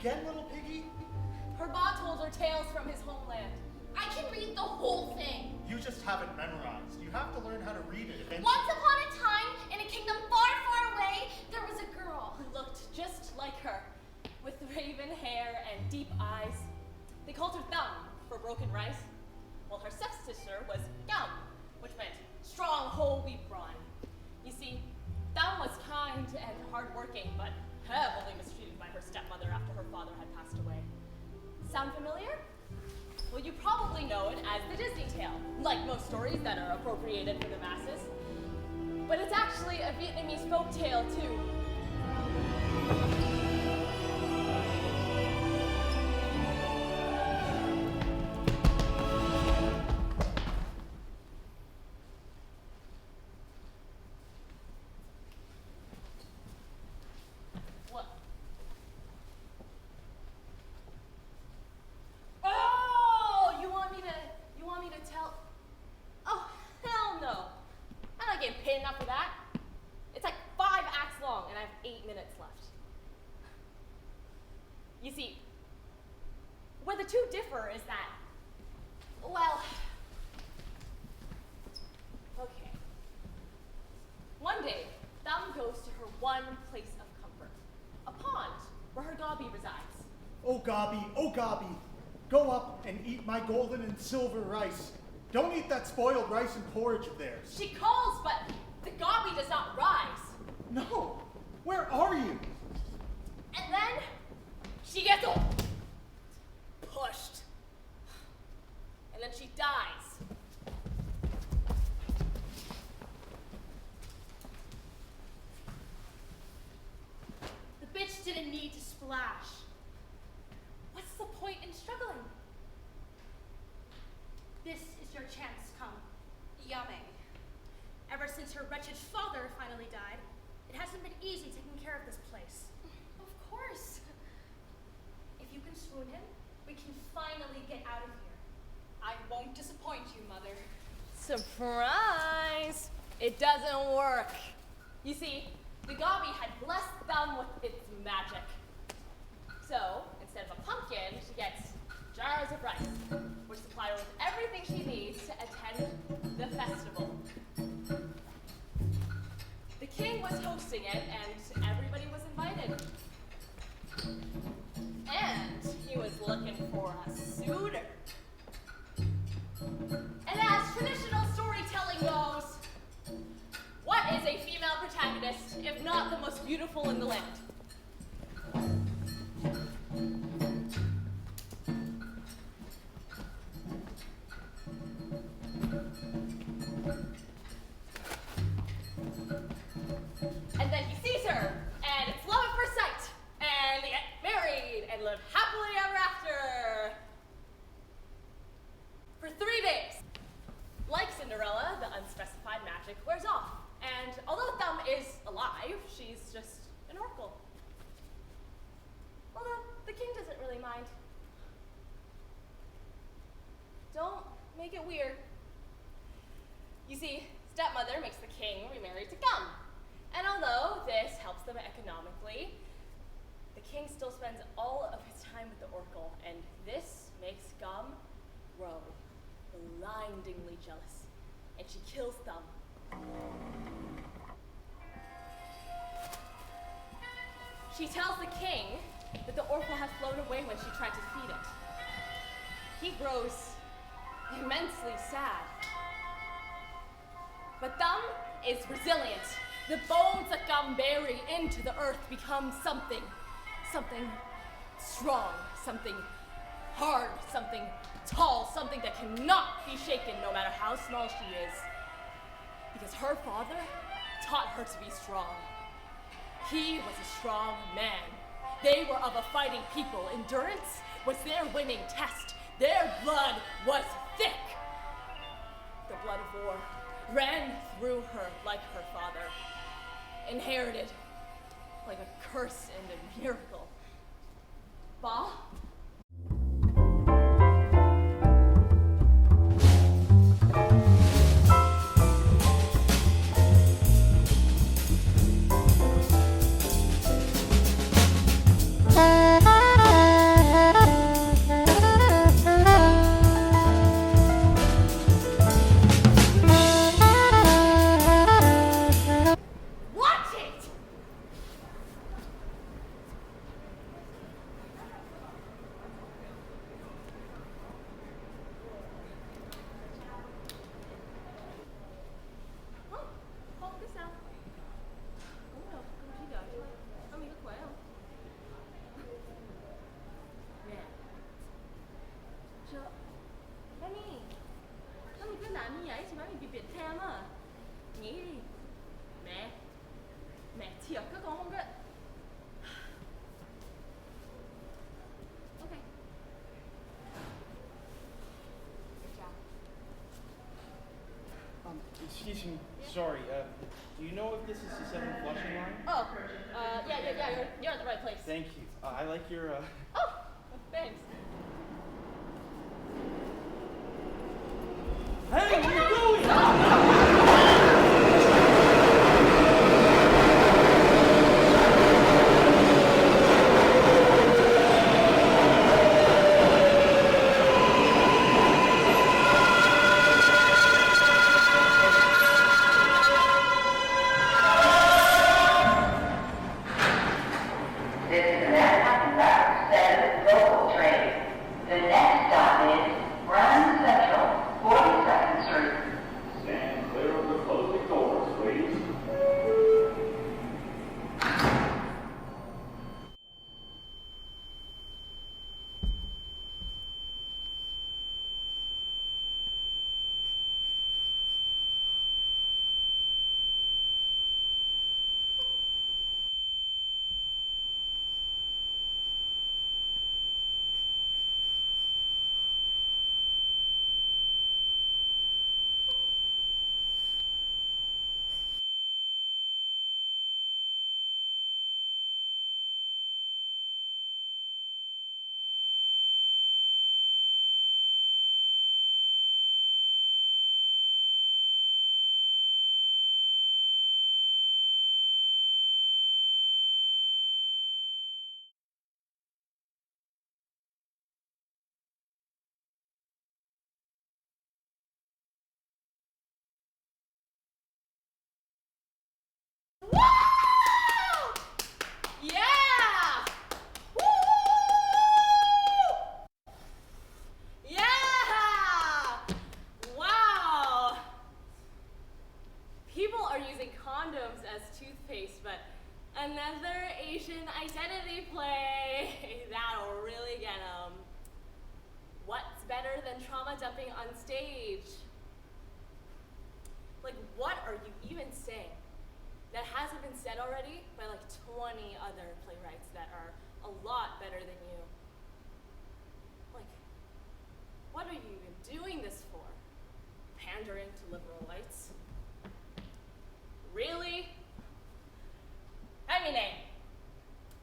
again, little piggy? Her ba told her tales from his homeland. I can read the whole thing. You just haven't memorized. You have to learn how to read it eventually. Once upon a time, in a kingdom far, far away, there was a girl Who looked just like her, with raven hair and deep eyes. They called her Thumb for broken rice, while her stepsister was Gum, which meant strong whole wheat bran. You see, Thumb was kind and hardworking, but heavily mistreated by her stepmother after her father had passed away. Sound familiar? Well, you probably know it as the Disney tale, like most stories that are appropriated for the masses. But it's actually a Vietnamese folk tale, too. What? Oh, you want me to tell? Oh, hell no. I'm not getting paid enough for that. It's like 5 acts long, and I have 8 minutes left. You see, where the two differ is that, well, okay. One day, Thumb goes to her one place of comfort, a pond where her Gobby resides. Oh, Gobby, go up and eat my golden and silver rice. Don't eat that spoiled rice and porridge of theirs. She calls, but the Gobby does not rise. No, where are you? And then she gets pushed. And then she dies. The bitch didn't need to splash. What's the point in struggling? This is your chance, come. Yumming. Ever since her wretched father finally died, it hasn't been easy taking care of this place. Of course. If you can swoon him, we can finally get out of here. I won't disappoint you, Mother. Surprise! It doesn't work. You see, the Gobby had blessed Thumb with its magic. So, instead of a pumpkin, she gets jars of rice, which supply her with everything she needs to attend the festival. The king was hosting it, and everybody was invited. And he was looking for a suitor. And as traditional storytelling goes, what is a female protagonist if not the most beautiful in the land? And then he sees her, and it's love at first sight, and they get married and live happily ever after. For 3 days. Like Cinderella, the unspecified magic wears off, and although Thumb is alive, she's just an oracle. Although the king doesn't really mind. Don't make it weird. You see, stepmother makes the king remarry to Gum. And although this helps them economically, the king still spends all of his time with the oracle, and this makes Gum grow blindingly jealous, and she kills Thumb. She tells the king that the oracle has flown away when she tried to feed it. He grows immensely sad. But Thumb is resilient. The bones that Gum bury into the earth become something strong, something hard, something tall, something that cannot be shaken no matter how small she is. Because her father taught her to be strong. He was a strong man. They were of a fighting people. Endurance was their winning test. Their blood was thick. The blood of war ran through her like her father. Inherited like a curse and a miracle. Ba? Excuse me, sorry, do you know if this is the 7 flushing line? Oh, yeah, you're at the right place. Thank you. I like your, Oh, thanks. Hey, what are you doing? This is an Ajetance Treaty local train. The next stop is Grand Central, 42nd Street. Stand clear of the closing doors, please. Woo! Yeah! Woo! Yeah! Wow! People are using condoms as toothpaste, but another Asian identity play. That'll really get 'em. What's better than trauma dumping on stage? Like, what are you even saying that hasn't been said already by like 20 other playwrights that are a lot better than you? Like, what are you even doing this for? Pandering to liberal rights? Really? I mean, hey,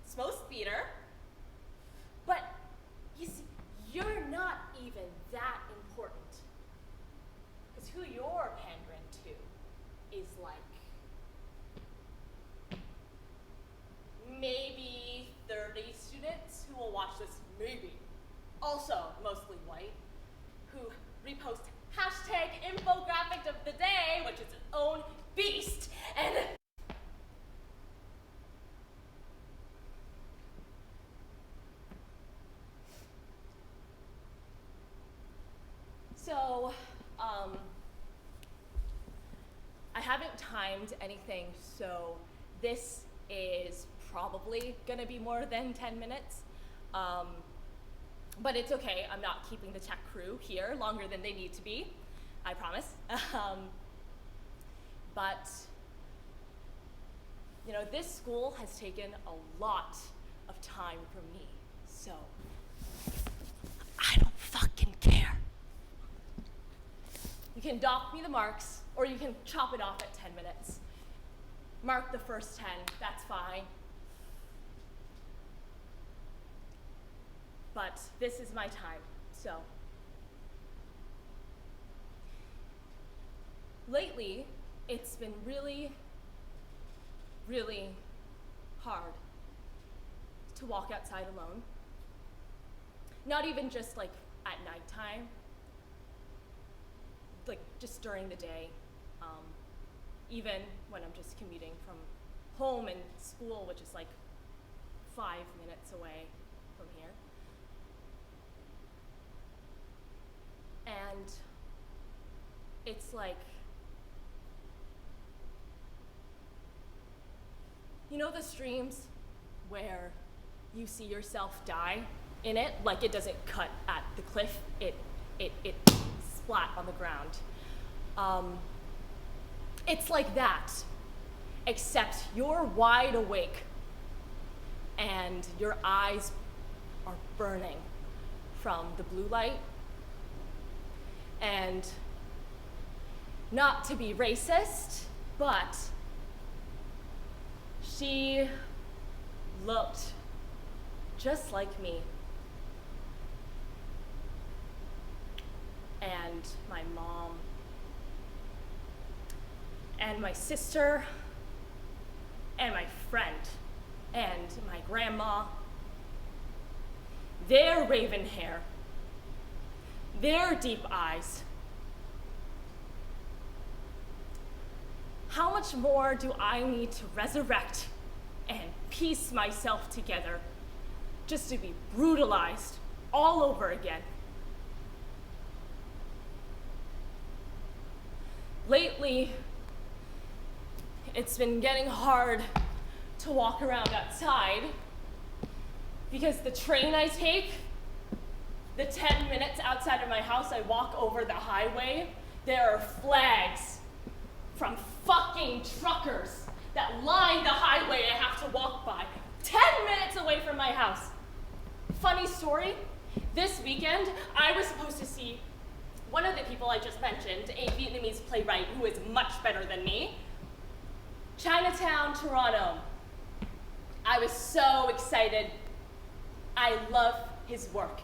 it's most theater, but you see, you're not even that important. Because who you're pandering to is like maybe 30 students who will watch this, maybe. Also mostly white, who repost hashtag infographic of the day, which is its own beast, and so, I haven't timed anything, so this is probably gonna be more than 10 minutes. But it's okay, I'm not keeping the tech crew here longer than they need to be, I promise. But, you know, this school has taken a lot of time from me, so I don't fucking care. You can dock me the marks, or you can chop it off at 10 minutes. Mark the first 10, that's fine. But this is my time, so. Lately, it's been really, really hard to walk outside alone. Not even just like at nighttime, like just during the day. Even when I'm just commuting from home and school, which is like 5 minutes away from here. And it's like, you know the streams where you see yourself die in it? Like it doesn't cut at the cliff, it splat on the ground. It's like that, except you're wide awake and your eyes are burning from the blue light, and not to be racist, but she looked just like me. And my mom, and my sister, and my friend, and my grandma. Their raven hair, their deep eyes. How much more do I need to resurrect and piece myself together just to be brutalized all over again? Lately, it's been getting hard to walk around outside because the train I take, the 10 minutes outside of my house I walk over the highway, there are flags from fucking truckers that line the highway I have to walk by, 10 minutes away from my house. Funny story, this weekend I was supposed to see one of the people I just mentioned, a Vietnamese playwright who is much better than me, Chinatown, Toronto. I was so excited. I love his work.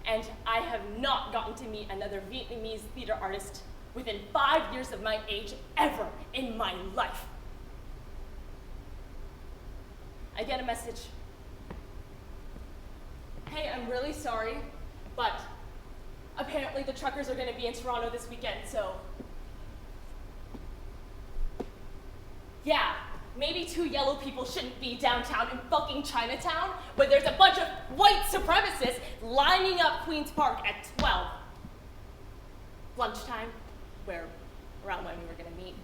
And I have not gotten to meet another Vietnamese theater artist within 5 years of my age ever in my life. I get a message. Hey, I'm really sorry, but apparently the truckers are gonna be in Toronto this weekend, so yeah, maybe 2 yellow people shouldn't be downtown in fucking Chinatown, but there's a bunch of white supremacists lining up Queen's Park at 12. Lunchtime, around when we were gonna meet.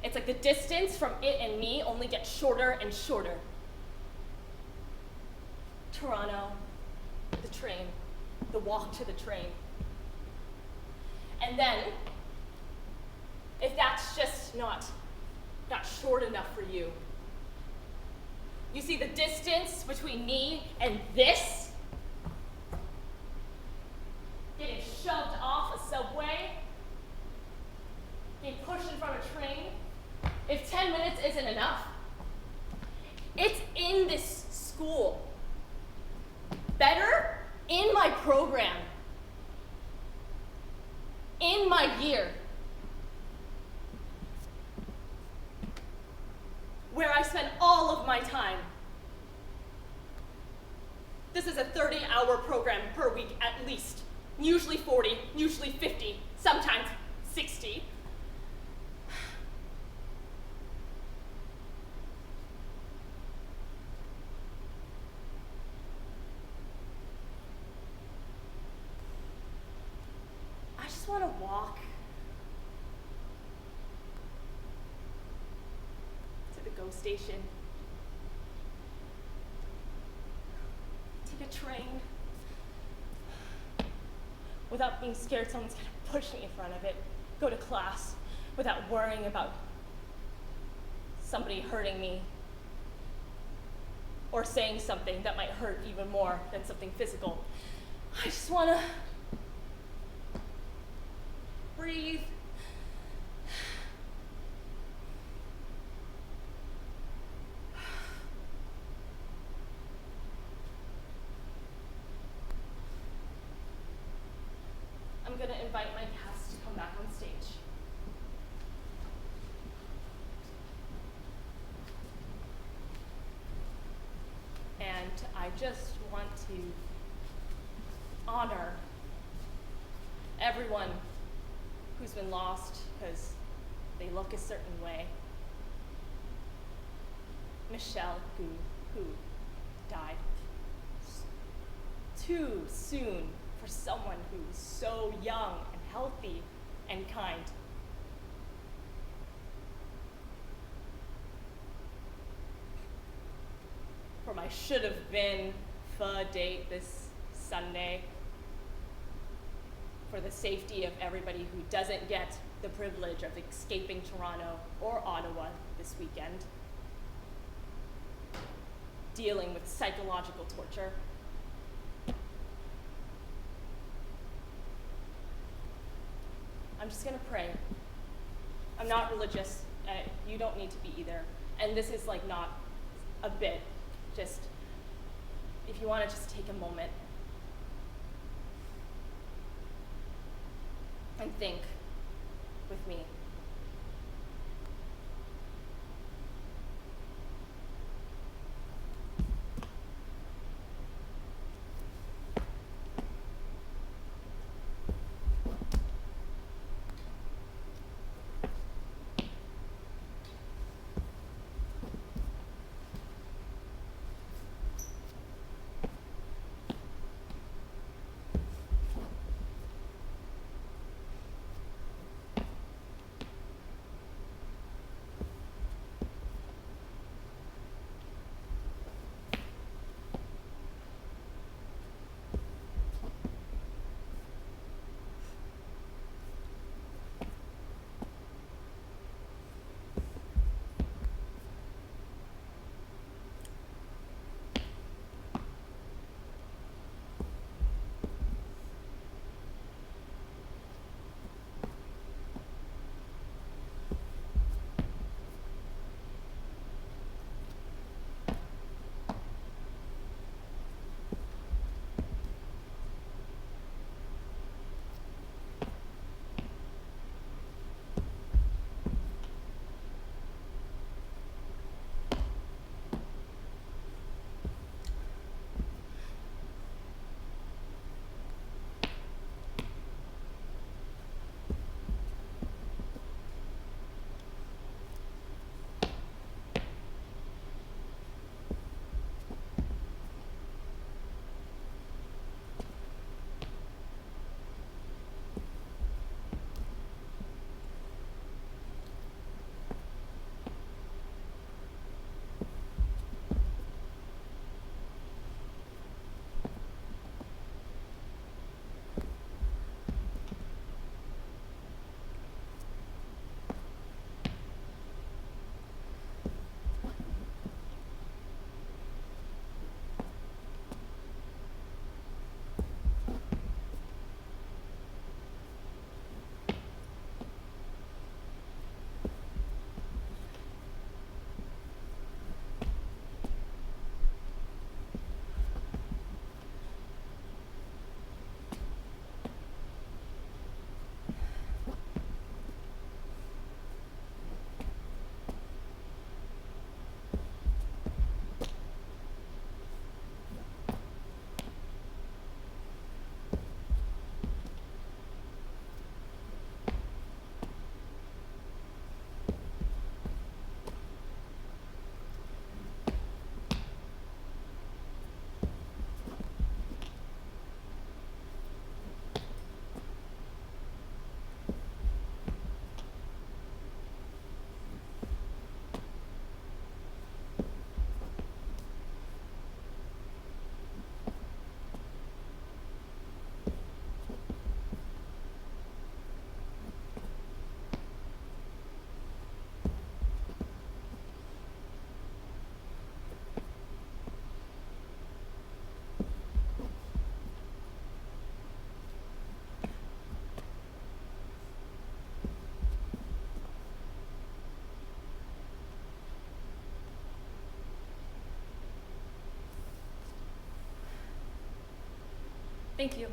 It's like the distance from it and me only gets shorter and shorter. Toronto, the train, the walk to the train. And then, if that's just not short enough for you, you see the distance between me and this? Getting shoved off a subway, being pushed in front of a train. If 10 minutes isn't enough, it's in this school. Better, in my program, in my year, where I spend all of my time. This is a 30-hour program per week at least, usually 40, usually 50, sometimes 60. I just want to walk to the GO station, take a train, without being scared someone's gonna push me in front of it, go to class without worrying about somebody hurting me or saying something that might hurt even more than something physical. I just wanna breathe. I'm gonna invite my cast to come back on stage. And I just want to honor everyone who's been lost because they look a certain way. Michelle, who died too soon for someone who's so young and healthy and kind. For my should have been pho date this Sunday. For the safety of everybody who doesn't get the privilege of escaping Toronto or Ottawa this weekend. Dealing with psychological torture. I'm just gonna pray. I'm not religious. You don't need to be either. And this is like not a bit. Just, if you want to just take a moment and think with me. Thank you.